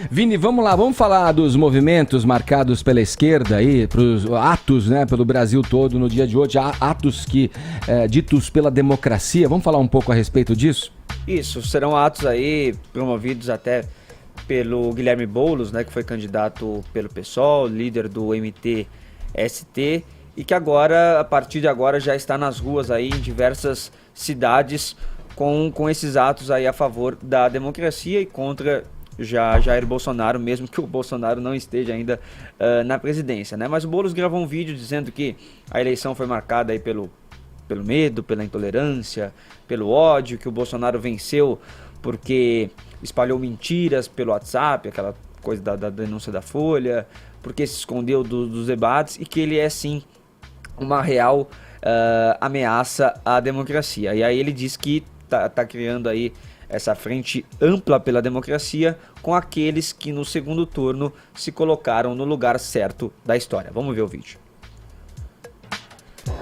Vini, vamos lá, vamos falar dos movimentos marcados pela esquerda aí, pros atos, né, pelo Brasil todo no dia de hoje, atos que ditos pela democracia. Vamos falar um pouco a respeito disso? Isso, serão atos aí promovidos até pelo Guilherme Boulos, né, que foi candidato pelo PSOL, líder do MTST, e que agora, a partir de agora, já está nas ruas aí em diversas cidades com esses atos aí a favor da democracia e contra Jair Bolsonaro, mesmo que o Bolsonaro não esteja ainda na presidência, né? Mas o Boulos gravou um vídeo dizendo que a eleição foi marcada aí pelo medo, pela intolerância, pelo ódio, que o Bolsonaro venceu porque espalhou mentiras pelo WhatsApp, aquela coisa da denúncia da Folha, porque se escondeu dos debates e que ele é sim uma real ameaça à democracia. E aí ele diz que tá criando aí essa frente ampla pela democracia com aqueles que no segundo turno se colocaram no lugar certo da história. Vamos ver o vídeo.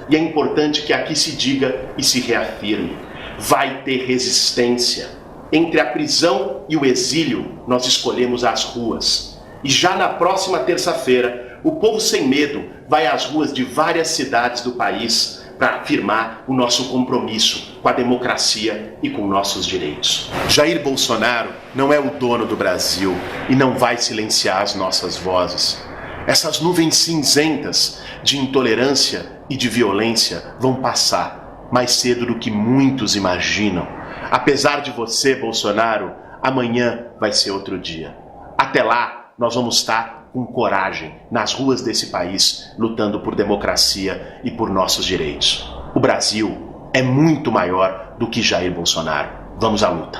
E é importante que aqui se diga e se reafirme: vai ter resistência. Entre a prisão e o exílio, nós escolhemos as ruas. E já na próxima terça-feira, o povo sem medo vai às ruas de várias cidades do país para afirmar o nosso compromisso com a democracia e com nossos direitos. Jair Bolsonaro não é o dono do Brasil e não vai silenciar as nossas vozes. Essas nuvens cinzentas de intolerância e de violência vão passar mais cedo do que muitos imaginam. Apesar de você, Bolsonaro, amanhã vai ser outro dia. Até lá, nós vamos estar com coragem nas ruas desse país, lutando por democracia e por nossos direitos. O Brasil é muito maior do que Jair Bolsonaro. Vamos à luta.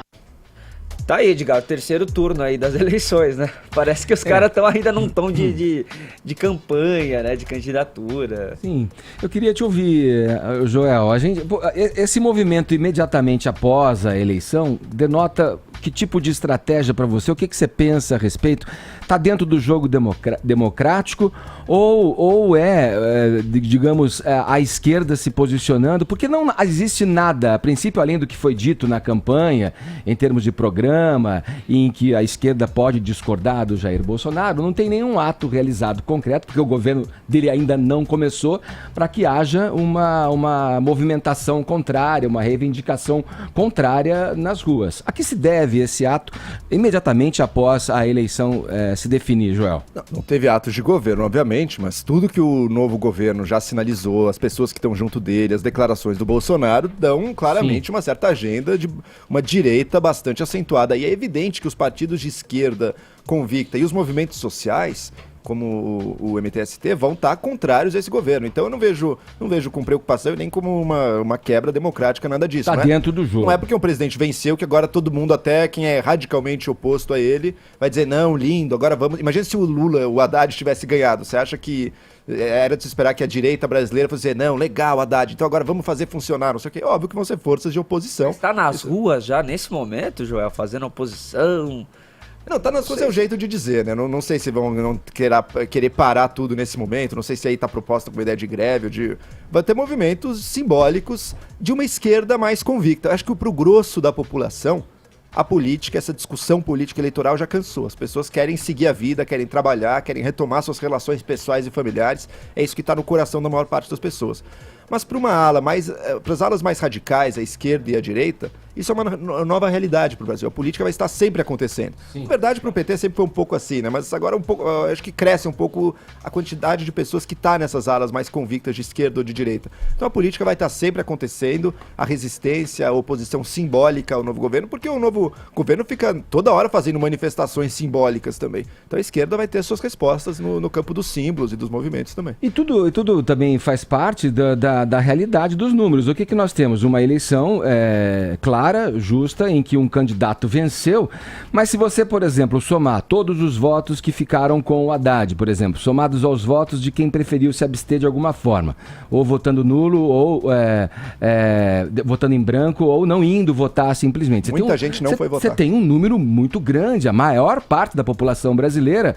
Tá aí, Edgar, o terceiro turno aí das eleições, né? Parece que os caras estão ainda num tom de campanha, né? De candidatura. Sim, eu queria te ouvir, Joel. Esse movimento imediatamente após a eleição denota que tipo de estratégia para você? O que você pensa a respeito? Está dentro do jogo democrático ou digamos, a esquerda se posicionando? Porque não existe nada, a princípio, além do que foi dito na campanha, em termos de programa, em que a esquerda pode discordar do Jair Bolsonaro, não tem nenhum ato realizado concreto, porque o governo dele ainda não começou, para que haja uma movimentação contrária, uma reivindicação contrária nas ruas. A que se deve esse ato imediatamente após a eleição se definir, Joel? Não teve atos de governo, obviamente, mas tudo que o novo governo já sinalizou, as pessoas que estão junto dele, as declarações do Bolsonaro dão claramente uma certa agenda de uma direita bastante acentuada. E é evidente que os partidos de esquerda convicta e os movimentos sociais, como o MTST, vão estar contrários a esse governo. Então eu não vejo com preocupação e nem como uma quebra democrática, nada disso. Está dentro do jogo. Não é porque um presidente venceu que agora todo mundo, até quem é radicalmente oposto a ele, vai dizer, não, lindo, agora vamos... Imagina se o Haddad tivesse ganhado. Você acha que era de se esperar que a direita brasileira fosse dizer, não, legal, Haddad, então agora vamos fazer funcionar, não sei o quê. Óbvio que vão ser forças de oposição. Está nas ruas já nesse momento, Joel, fazendo oposição... Não, tá nas ruas é o jeito de dizer, né? Não sei se vão querer parar tudo nesse momento, não sei se aí tá proposta com uma ideia de greve ou de... Vai ter movimentos simbólicos de uma esquerda mais convicta. Acho que pro grosso da população, a política, essa discussão política eleitoral já cansou. As pessoas querem seguir a vida, querem trabalhar, querem retomar suas relações pessoais e familiares. É isso que tá no coração da maior parte das pessoas. Mas para as alas mais radicais, a esquerda e a direita, isso é uma nova realidade para o Brasil. A política vai estar sempre acontecendo. Sim. Na verdade, para o PT sempre foi um pouco assim, né? Mas agora acho que cresce um pouco a quantidade de pessoas que está nessas alas mais convictas de esquerda ou de direita. Então a política vai estar sempre acontecendo, a resistência, a oposição simbólica ao novo governo, porque o novo governo fica toda hora fazendo manifestações simbólicas também. Então a esquerda vai ter suas respostas no campo dos símbolos e dos movimentos também. E tudo também faz parte da realidade dos números. O que nós temos? Uma eleição clara, justa, em que um candidato venceu, mas se você, por exemplo, somar todos os votos que ficaram com o Haddad, por exemplo, somados aos votos de quem preferiu se abster de alguma forma, ou votando nulo, ou votando em branco, ou não indo votar simplesmente. Muita gente não foi votar. Você tem um número muito grande, a maior parte da população brasileira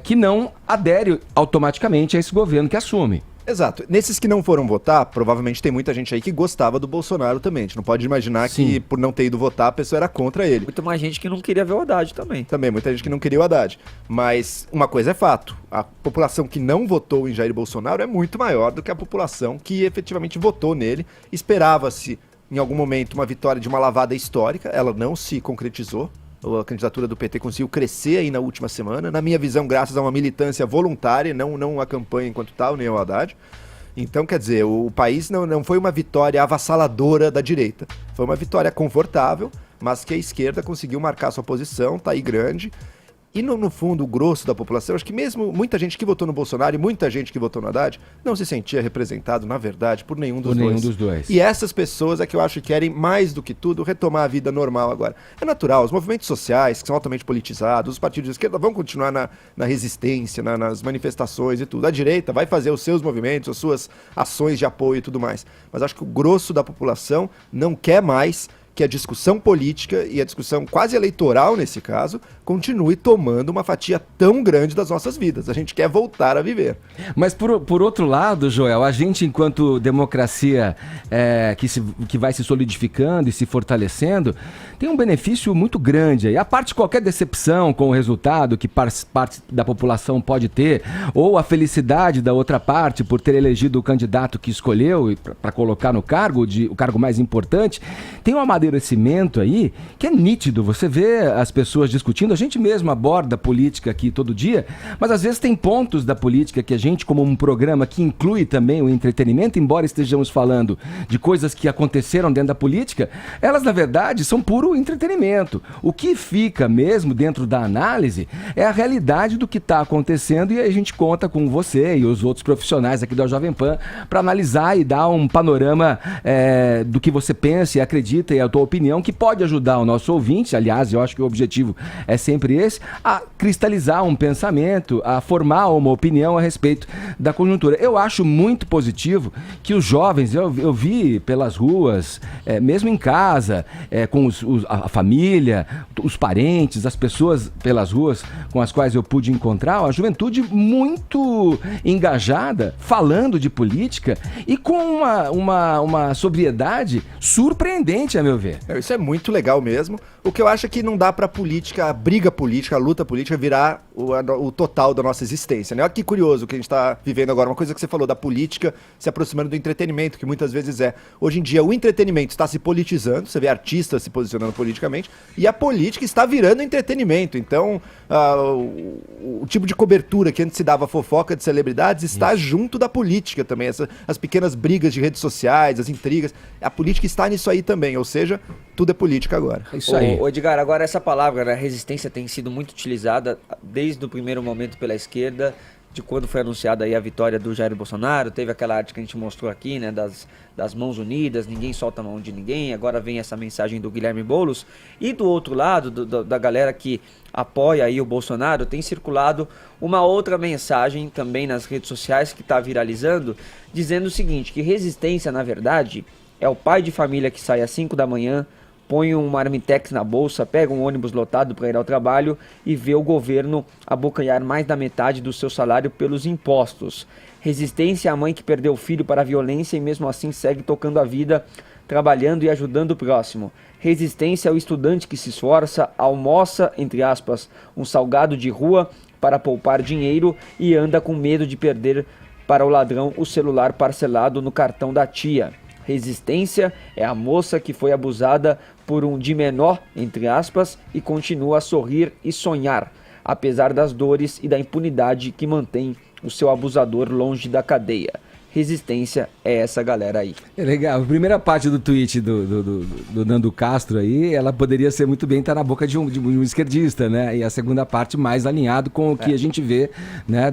que não adere automaticamente a esse governo que assume. Exato. Nesses que não foram votar, provavelmente tem muita gente aí que gostava do Bolsonaro também. A gente não pode imaginar que por não ter ido votar a pessoa era contra ele. Muito mais gente que não queria ver o Haddad também. Também, muita gente que não queria o Haddad. Mas uma coisa é fato, a população que não votou em Jair Bolsonaro é muito maior do que a população que efetivamente votou nele. Esperava-se, em algum momento, uma vitória de uma lavada histórica, ela não se concretizou. A candidatura do PT conseguiu crescer aí na última semana, na minha visão, graças a uma militância voluntária, não a campanha enquanto tal, nem o Haddad. Então, quer dizer, o país não foi uma vitória avassaladora da direita. Foi uma vitória confortável, mas que a esquerda conseguiu marcar sua posição, tá aí grande. E no fundo, o grosso da população, acho que mesmo muita gente que votou no Bolsonaro e muita gente que votou no Haddad não se sentia representado, na verdade, por nenhum dos dois. E essas pessoas é que eu acho que querem, mais do que tudo, retomar a vida normal agora. É natural, os movimentos sociais, que são altamente politizados, os partidos de esquerda vão continuar na resistência, nas manifestações e tudo. A direita vai fazer os seus movimentos, as suas ações de apoio e tudo mais. Mas acho que o grosso da população não quer mais que a discussão política e a discussão quase eleitoral, nesse caso, continue tomando uma fatia tão grande das nossas vidas. A gente quer voltar a viver. Mas, por outro lado, Joel, a gente, enquanto democracia que vai se solidificando e se fortalecendo, tem um benefício muito grande aí. A parte de qualquer decepção com o resultado que parte da população pode ter, ou a felicidade da outra parte por ter elegido o candidato que escolheu para colocar no cargo, o cargo mais importante, tem um amadurecimento aí que é nítido. Você vê as pessoas discutindo, a gente mesmo aborda política aqui todo dia, mas às vezes tem pontos da política que a gente, como um programa que inclui também o entretenimento, embora estejamos falando de coisas que aconteceram dentro da política, elas na verdade são puro entretenimento. O que fica mesmo dentro da análise é a realidade do que está acontecendo, e a gente conta com você e os outros profissionais aqui da Jovem Pan para analisar e dar um panorama do que você pensa e acredita e a tua opinião, que pode ajudar o nosso ouvinte. Aliás, eu acho que o objetivo é sempre esse, a cristalizar um pensamento, a formar uma opinião a respeito da conjuntura. Eu acho muito positivo que os jovens, eu vi pelas ruas, mesmo em casa, com a família, os parentes, as pessoas pelas ruas com as quais eu pude encontrar, a juventude muito engajada, falando de política e com uma sobriedade surpreendente, a meu ver. Isso é muito legal mesmo. O que eu acho é que não dá pra política, a briga política, a luta política virar o total da nossa existência, né? Olha que curioso o que a gente tá vivendo agora. Uma coisa que você falou da política se aproximando do entretenimento, que muitas vezes é. Hoje em dia o entretenimento está se politizando, você vê artistas se posicionando politicamente, e a política está virando entretenimento. Então, o tipo de cobertura que antes se dava fofoca de celebridades está junto da política também. As pequenas brigas de redes sociais, as intrigas, a política está nisso aí também, ou seja, tudo é política agora. É isso aí. Ô Edgar, agora essa palavra, né, resistência, tem sido muito utilizada desde o primeiro momento pela esquerda, de quando foi anunciada aí a vitória do Jair Bolsonaro. Teve aquela arte que a gente mostrou aqui, né, das mãos unidas, ninguém solta a mão de ninguém. Agora vem essa mensagem do Guilherme Boulos. E do outro lado, da galera que apoia aí o Bolsonaro, tem circulado uma outra mensagem também nas redes sociais que está viralizando, dizendo o seguinte, que resistência, na verdade, é o pai de família que sai às 5 da manhã, põe um marmitex na bolsa, pega um ônibus lotado para ir ao trabalho e vê o governo abocanhar mais da metade do seu salário pelos impostos. Resistência é a mãe que perdeu o filho para a violência e mesmo assim segue tocando a vida, trabalhando e ajudando o próximo. Resistência é o estudante que se esforça, almoça, entre aspas, um salgado de rua para poupar dinheiro e anda com medo de perder para o ladrão o celular parcelado no cartão da tia. Resistência é a moça que foi abusada por um de menor, entre aspas, e continua a sorrir e sonhar, apesar das dores e da impunidade que mantém o seu abusador longe da cadeia. Resistência é essa galera aí. É legal. A primeira parte do tweet do Nando Castro aí, ela poderia ser muito bem estar na boca de um esquerdista, né? E a segunda parte mais alinhado com o que a gente vê, né?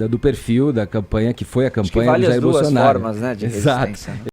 Do perfil da campanha, que foi a campanha do Jair Bolsonaro. Acho que vale as duas formas, né, de Exato. resistência.